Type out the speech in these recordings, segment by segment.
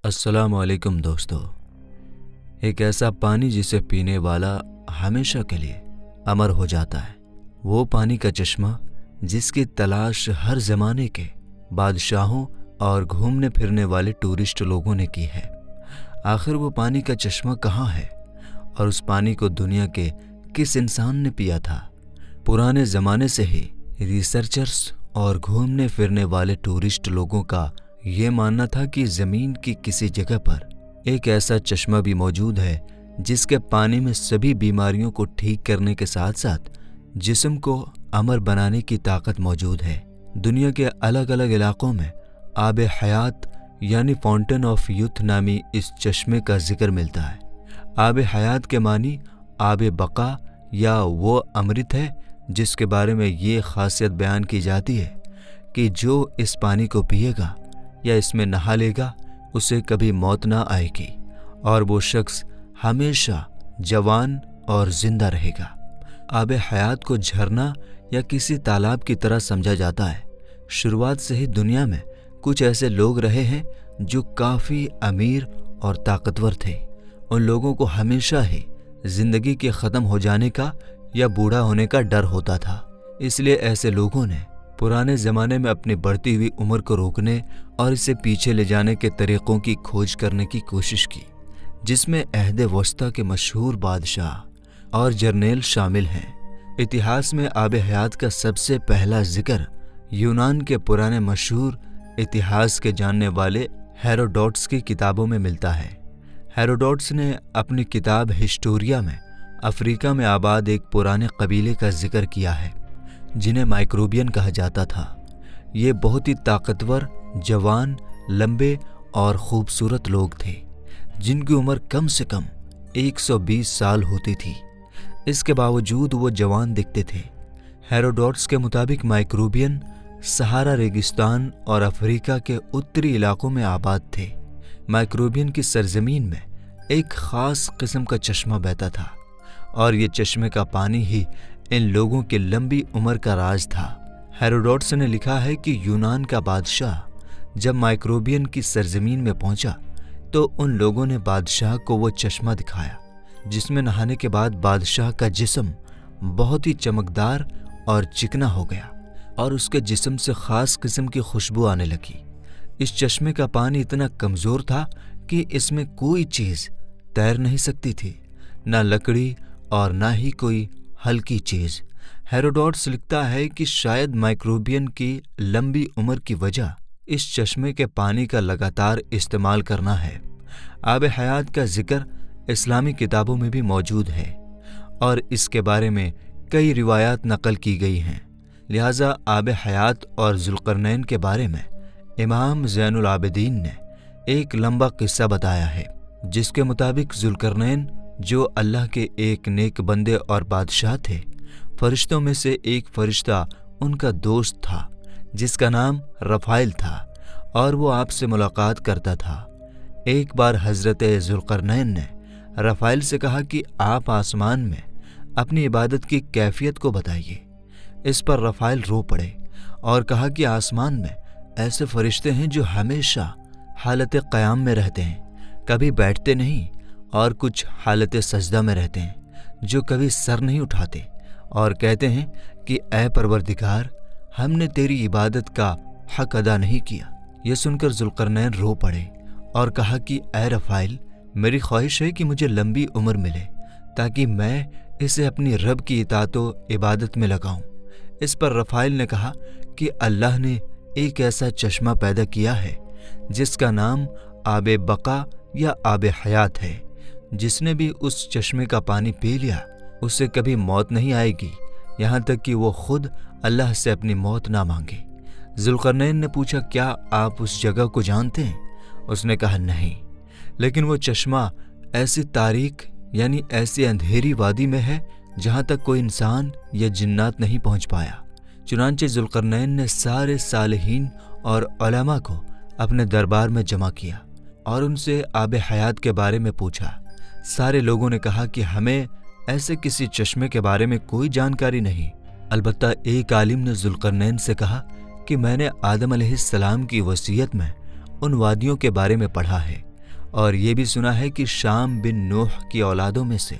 अस्सलाम वालेकुम दोस्तों। एक ऐसा पानी जिसे पीने वाला हमेशा के लिए अमर हो जाता है, वो पानी का चश्मा जिसकी तलाश हर ज़माने के बादशाहों और घूमने फिरने वाले टूरिस्ट लोगों ने की है। आखिर वो पानी का चश्मा कहाँ है और उस पानी को दुनिया के किस इंसान ने पिया था? पुराने ज़माने से ही रिसर्चर्स और घूमने फिरने वाले टूरिस्ट लोगों का ये मानना था कि ज़मीन की किसी जगह पर एक ऐसा चश्मा भी मौजूद है जिसके पानी में सभी बीमारियों को ठीक करने के साथ साथ जिस्म को अमर बनाने की ताकत मौजूद है। दुनिया के अलग अलग इलाकों में आब हयात यानी फाउंटेन ऑफ यूथ नामी इस चश्मे का जिक्र मिलता है। आब हयात के मानी आब बका या वो अमृत है जिसके बारे में ये खासियत बयान की जाती है कि जो इस पानी को पिएगा या इसमें नहा लेगा उसे कभी मौत ना आएगी और वो शख्स हमेशा जवान और जिंदा रहेगा। आब हयात को झरना या किसी तालाब की तरह समझा जाता है। शुरुआत से ही दुनिया में कुछ ऐसे लोग रहे हैं जो काफ़ी अमीर और ताकतवर थे। उन लोगों को हमेशा ही जिंदगी के ख़त्म हो जाने का या बूढ़ा होने का डर होता था। इसलिए ऐसे लोगों ने पुराने ज़माने में अपनी बढ़ती हुई उम्र को रोकने और इसे पीछे ले जाने के तरीक़ों की खोज करने की कोशिश की, जिसमें अहद वस्ता के मशहूर बादशाह और जर्नेल शामिल हैं। इतिहास में आब हयात का सबसे पहला जिक्र यूनान के पुराने मशहूर इतिहास के जानने वाले हेरोडोटस की किताबों में मिलता है। हेरोडोटस ने अपनी किताब हिस्टोरिया में अफ्रीका में आबाद एक पुराने कबीले का जिक्र किया है जिन्हें माइक्रोबियन कहा जाता था। ये बहुत ही ताकतवर, जवान, लंबे और खूबसूरत लोग थे जिनकी उम्र कम से कम 120 साल होती थी। इसके बावजूद वो जवान दिखते थे। हेरोडोटस के मुताबिक माइक्रोबियन सहारा रेगिस्तान और अफ्रीका के उत्तरी इलाकों में आबाद थे। माइक्रोबियन की सरजमीन में एक ख़ास किस्म का चश्मा बहता था और ये चश्मे का पानी ही इन लोगों की लंबी उम्र का राज था। हेरोडोटस ने लिखा है कि यूनान का बादशाह जब माइक्रोबियन की सरजमीन में पहुंचा तो उन लोगों ने बादशाह को वो चश्मा दिखाया जिसमें नहाने के बाद बादशाह का जिस्म बहुत ही चमकदार और चिकना हो गया और उसके जिस्म से ख़ास किस्म की खुशबू आने लगी। इस चश्मे का पानी इतना कमज़ोर था कि इसमें कोई चीज़ तैर नहीं सकती थी, ना लकड़ी और ना ही कोई हल्की चीज़। हेरोडोटस लिखता है कि शायद माइक्रोबियन की लंबी उम्र की वजह इस चश्मे के पानी का लगातार इस्तेमाल करना है। आब हयात का जिक्र इस्लामी किताबों में भी मौजूद है और इसके बारे में कई रिवायात नकल की गई हैं। लिहाजा आब हयात और जुल्करनैन के बारे में इमाम ज़ैनुल आबिदीन ने एक लंबा किस्सा बताया है जिसके मुताबिक जुल्करनैन जो अल्लाह के एक नेक बंदे और बादशाह थे, फरिश्तों में से एक फरिश्ता उनका दोस्त था जिसका नाम रफ़ाइल था और वो आपसे मुलाकात करता था। एक बार हज़रत जुल्करनैन ने रफ़ाइल से कहा कि आप आसमान में अपनी इबादत की कैफियत को बताइए। इस पर रफ़ाइल रो पड़े और कहा कि आसमान में ऐसे फरिश्ते हैं जो हमेशा हालत क़याम में रहते हैं, कभी बैठते नहीं और कुछ हालत सजदा में रहते हैं, जो कभी सर नहीं उठाते और कहते हैं कि ऐ परवरदिगार, हमने तेरी इबादत का हक अदा नहीं किया। यह सुनकर जुल्करनैन रो पड़े और कहा कि ऐ रफ़ाइल, मेरी ख्वाहिश है कि मुझे लंबी उम्र मिले ताकि मैं इसे अपनी रब की इताअत व इबादत में लगाऊं। इस पर रफ़ाइल ने कहा कि अल्लाह ने एक ऐसा चश्मा पैदा किया है जिसका नाम आब बका या आब हयात है। जिसने भी उस चश्मे का पानी पी लिया उसे कभी मौत नहीं आएगी, यहाँ तक कि वो खुद अल्लाह से अपनी मौत ना मांगे। जुल्करनैन ने पूछा, क्या आप उस जगह को जानते हैं? उसने कहा, नहीं, लेकिन वो चश्मा ऐसी तारीक यानी ऐसी अंधेरी वादी में है जहाँ तक कोई इंसान या जिन्नात नहीं पहुँच पाया। चुनांचे जुल्करनैन ने सारे सालिहीन और उलमा को अपने दरबार में जमा किया और उनसे आब हयात के बारे में पूछा। सारे लोगों ने कहा कि हमें ऐसे किसी चश्मे के बारे में कोई जानकारी नहीं। अलबत्ता एक आलिम ने जुल्करनैन से कहा कि मैंने आदम अलैहिस्सलाम की वसीयत में उन वादियों के बारे में पढ़ा है اور یہ بھی سنا ہے کہ شام بن نوح کی اولادوں میں سے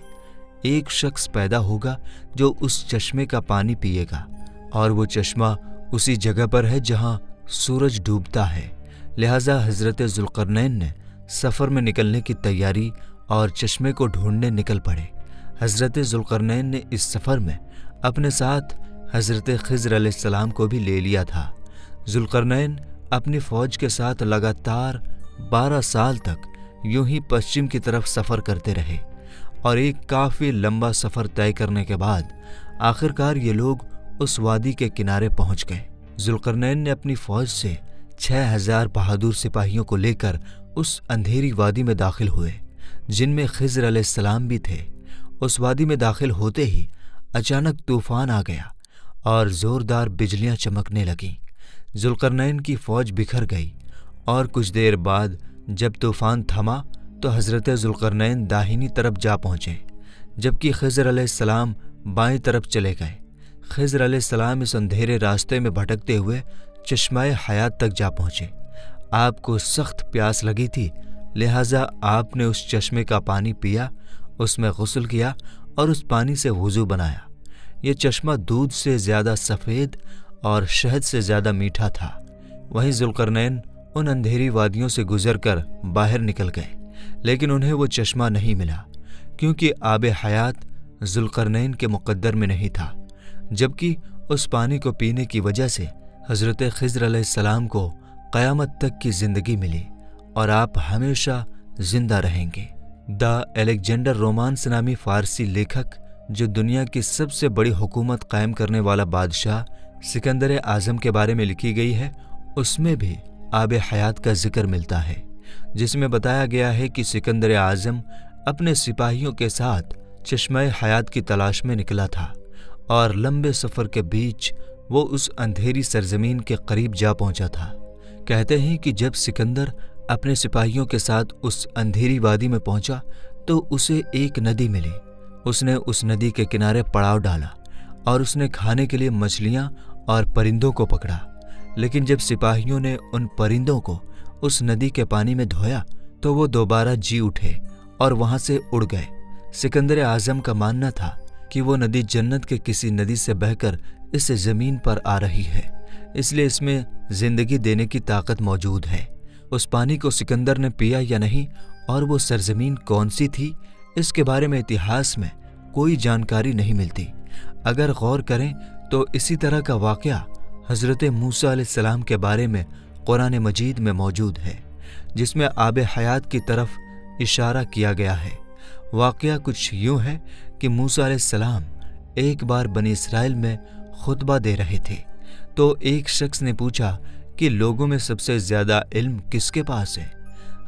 ایک شخص پیدا ہوگا جو اس چشمے کا پانی پیے گا، اور وہ چشمہ اسی جگہ پر ہے جہاں سورج ڈوبتا ہے۔ لہٰذا حضرت ذوالقرنین نے سفر میں نکلنے کی تیاری اور چشمے کو ڈھونڈنے نکل پڑے۔ حضرت ذوالقرنین نے اس سفر میں اپنے ساتھ حضرت خضر علیہ السلام کو بھی لے لیا تھا۔ ذوالقرنین اپنی فوج کے ساتھ لگاتار 12 سال تک یوں ہی پشچم کی طرف سفر کرتے رہے، اور ایک کافی لمبا سفر طے کرنے کے بعد آخرکار یہ لوگ اس وادی کے کنارے پہنچ گئے۔ ذوالقرنین نے اپنی فوج سے 6000 بہادر سپاہیوں کو لے کر اس اندھیری وادی میں داخل ہوئے جن میں خضر علیہ السلام بھی تھے۔ اس وادی میں داخل ہوتے ہی اچانک طوفان آ گیا اور زوردار بجلیاں چمکنے لگیں۔ ذوالقرنین کی فوج بکھر گئی، اور کچھ دیر بعد جب طوفان تھما تو حضرت ذوالقرنین داہنی طرف جا پہنچے، جبکہ خضر علیہ السلام بائیں طرف چلے گئے۔ خضر علیہ السلام اس اندھیرے راستے میں بھٹکتے ہوئے چشمہ حیات تک جا پہنچے۔ آپ کو سخت پیاس لگی تھی، لہٰذا آپ نے اس چشمے کا پانی پیا، اس میں غسل کیا اور اس پانی سے وضو بنایا۔ یہ چشمہ دودھ سے زیادہ سفید اور شہد سے زیادہ میٹھا تھا۔ وہیں ذوالقرنین ان اندھیری وادیوں سے گزر کر باہر نکل گئے، لیکن انہیں وہ چشمہ نہیں ملا، کیونکہ آب حیات ذوالقرنین کے مقدر میں نہیں تھا، جبکہ اس پانی کو پینے کی وجہ سے حضرت خضر علیہ السلام کو قیامت تک کی زندگی ملی، اور آپ ہمیشہ زندہ رہیں گے۔ دا الیگزینڈر رومانس نامی فارسی لیکھک، جو دنیا کی سب سے بڑی حکومت قائم کرنے والا بادشاہ سکندر اعظم کے بارے میں لکھی گئی ہے، اس میں بھی آب حیات کا ذکر ملتا ہے، جس میں بتایا گیا ہے کہ سکندر اعظم اپنے سپاہیوں کے ساتھ چشمہ حیات کی تلاش میں نکلا تھا، اور لمبے سفر کے بیچ وہ اس اندھیری سرزمین کے قریب جا پہنچا تھا۔ کہتے ہیں کہ جب سکندر اپنے سپاہیوں کے ساتھ اس اندھیری وادی میں پہنچا تو اسے ایک ندی ملی۔ اس نے اس ندی کے کنارے پڑاؤ ڈالا اور اس نے کھانے کے لیے مچھلیاں اور پرندوں کو پکڑا، لیکن جب سپاہیوں نے ان پرندوں کو اس ندی کے پانی میں دھویا تو وہ دوبارہ جی اٹھے اور وہاں سے اڑ گئے۔ سکندر اعظم کا ماننا تھا کہ وہ ندی جنت کے کسی ندی سے بہہ کر اس زمین پر آ رہی ہے، اس لیے اس میں زندگی دینے کی طاقت موجود ہے۔ اس پانی کو سکندر نے پیا یا نہیں، اور وہ سرزمین کون سی تھی، اس کے بارے میں اتہاس میں کوئی جانکاری نہیں ملتی۔ اگر غور کریں تو اسی طرح کا واقعہ حضرت موسیٰ علیہ السلام کے بارے میں قرآن مجید میں موجود ہے، جس میں آب حیات کی طرف اشارہ کیا گیا ہے۔ واقعہ کچھ یوں ہے کہ موسیٰ علیہ السلام ایک بار بنی اسرائیل میں خطبہ دے رہے تھے، تو ایک شخص نے پوچھا کہ لوگوں میں سب سے زیادہ علم کس کے پاس ہے؟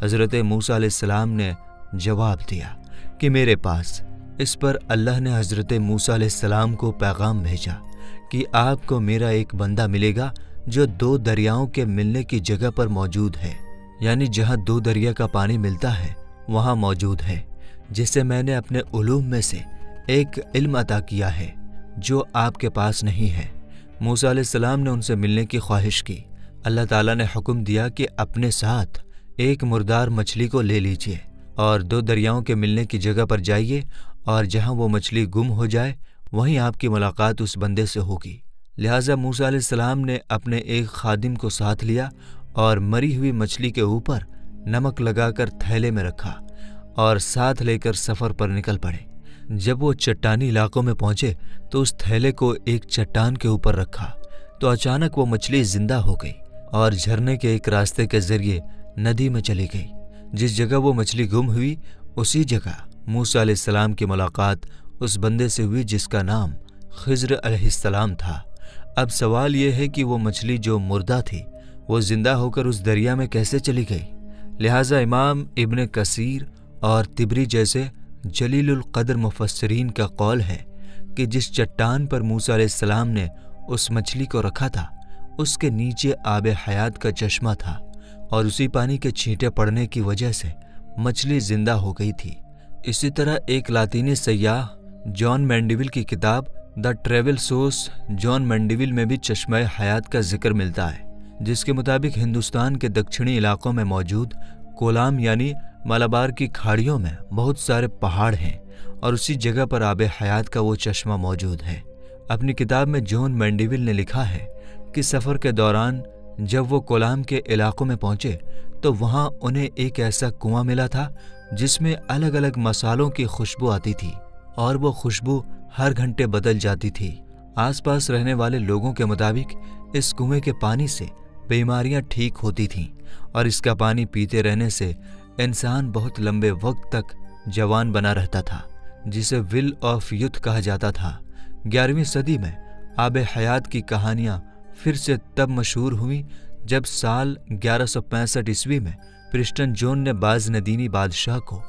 حضرت موسیٰ علیہ السلام نے جواب دیا کہ میرے پاس۔ اس پر اللہ نے حضرت موسیٰ علیہ السلام کو پیغام بھیجا کہ آپ کو میرا ایک بندہ ملے گا جو 2 دریاؤں کے ملنے کی جگہ پر موجود ہے، یعنی جہاں 2 دریا کا پانی ملتا ہے وہاں موجود ہے، جسے میں نے اپنے علوم میں سے ایک علم عطا کیا ہے جو آپ کے پاس نہیں ہے۔ موسیٰ علیہ السلام نے ان سے ملنے کی خواہش کی۔ اللہ تعالیٰ نے حکم دیا کہ اپنے ساتھ ایک مردار مچھلی کو لے لیجیے اور 2 دریاؤں کے ملنے کی جگہ پر جائیے، اور جہاں وہ مچھلی گم ہو جائے وہیں آپ کی ملاقات اس بندے سے ہوگی۔ لہٰذا موسیٰ علیہ السلام نے اپنے ایک خادم کو ساتھ لیا اور مری ہوئی مچھلی کے اوپر نمک لگا کر تھیلے میں رکھا اور ساتھ لے کر سفر پر نکل پڑے۔ جب وہ چٹانی علاقوں میں پہنچے تو اس تھیلے کو ایک چٹان کے اوپر رکھا تو اچانک وہ مچھلی زندہ ہو گئی اور جھرنے کے ایک راستے کے ذریعے ندی میں چلی گئی۔ جس جگہ وہ مچھلی گم ہوئی اسی جگہ موسیٰ علیہ السلام کی ملاقات اس بندے سے ہوئی جس کا نام خضر علیہ السلام تھا۔ اب سوال یہ ہے کہ وہ مچھلی جو مردہ تھی وہ زندہ ہو کر اس دریا میں کیسے چلی گئی؟ لہٰذا امام ابن کثیر اور طبری جیسے جلیل القدر مفسرین کا قول ہے کہ جس چٹان پر موسیٰ علیہ السلام نے اس مچھلی کو رکھا تھا اس کے نیچے آب حیات کا چشمہ تھا، اور اسی پانی کے چھینٹے پڑنے کی وجہ سے مچھلی زندہ ہو گئی تھی۔ اسی طرح ایک لاطینی سیاح جان مینڈیول کی کتاب دا ٹریول سوس جان مینڈیول میں بھی چشمہ حیات کا ذکر ملتا ہے، جس کے مطابق ہندوستان کے دکشنی علاقوں میں موجود کولام یعنی मालाबार की खाड़ियों में बहुत सारे पहाड़ हैं और उसी जगह पर आब हयात का वो चश्मा मौजूद है। अपनी किताब में जॉन मैंडेविल ने लिखा है कि सफ़र के दौरान जब वो कोलाम के इलाकों में पहुंचे तो वहां उन्हें एक ऐसा कुआं मिला था जिसमें अलग अलग मसालों की खुशबू आती थी और वो खुशबू हर घंटे बदल जाती थी। आसपास रहने वाले लोगों के मुताबिक इस कुएं के पानी से बीमारियां ठीक होती थीं और इसका पानी पीते रहने से इंसान बहुत लंबे वक्त तक जवान बना रहता था, जिसे विल ऑफ यूथ कहा जाता था। 11वीं सदी में आब हयात की कहानियां फिर से तब मशहूर हुई जब साल 1165 ईस्वी में प्रिस्टन जॉन ने बाज़नदीनी बादशाह को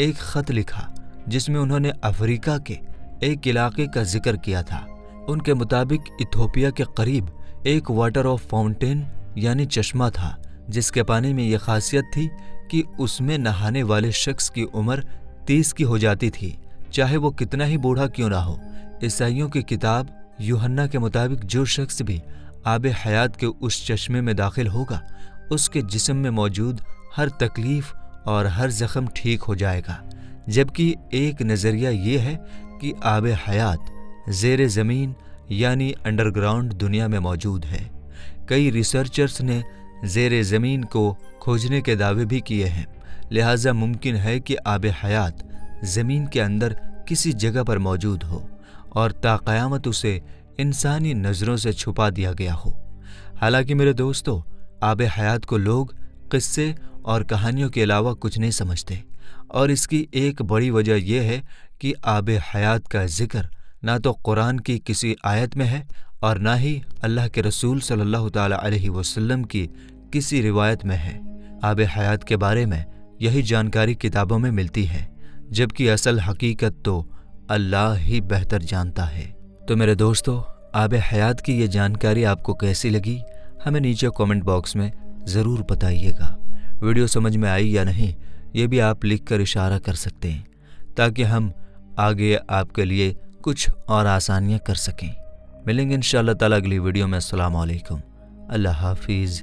एक ख़त लिखा जिसमें उन्होंने अफ्रीका के एक इलाके का जिक्र किया था। उनके मुताबिक इथोपिया के करीब एक वाटर ऑफ फाउंटेन यानी चश्मा था जिसके पानी में यह खासियत थी कि उसमें नहाने वाले शख्स की उम्र 30 की हो जाती थी, चाहे वो कितना ही बूढ़ा क्यों ना हो। ईसाइयों की किताब यूहन्ना के मुताबिक जो शख्स भी आब हयात के उस चश्मे में दाखिल होगा उसके जिस्म में मौजूद हर तकलीफ और हर जख्म ठीक हो जाएगा। जबकि एक नज़रिया ये है कि आब हयात ज़ेरे ज़मीन यानी अंडरग्राउंड दुनिया में मौजूद है। कई रिसर्चर्स ने ज़ेरे ज़मीन को खोजने के दावे भी किए हैं, लिहाजा मुमकिन है कि आब हयात ज़मीन के अंदर किसी जगह पर मौजूद हो और ताक़यामत उसे इंसानी नज़रों से छुपा दिया गया हो। हालांकि मेरे दोस्तों, आब हयात को लोग किस्से और कहानियों के अलावा कुछ नहीं समझते और इसकी एक बड़ी वजह यह है कि आब हयात का जिक्र ना तो कुरान की किसी आयत में है और ना ही अल्लाह के रसूल सल्लल्लाहु ताला अलैहि वसल्लम की किसी रिवायत में है। आब हयात के बारे में यही जानकारी किताबों में मिलती है, जबकि असल हकीकत तो अल्लाह ही बेहतर जानता है। तो मेरे दोस्तों, आब हयात की ये जानकारी आपको कैसी लगी हमें नीचे कमेंट बॉक्स में ज़रूर बताइएगा। वीडियो समझ में आई या नहीं ये भी आप लिख कर इशारा कर सकते हैं ताकि हम आगे आपके लिए कुछ और आसानियाँ कर सकें। मिलेंगे इंशाअल्लाह ताला अगली वीडियो में। अस्सलाम वालेकुम, अल्लाह हाफिज़।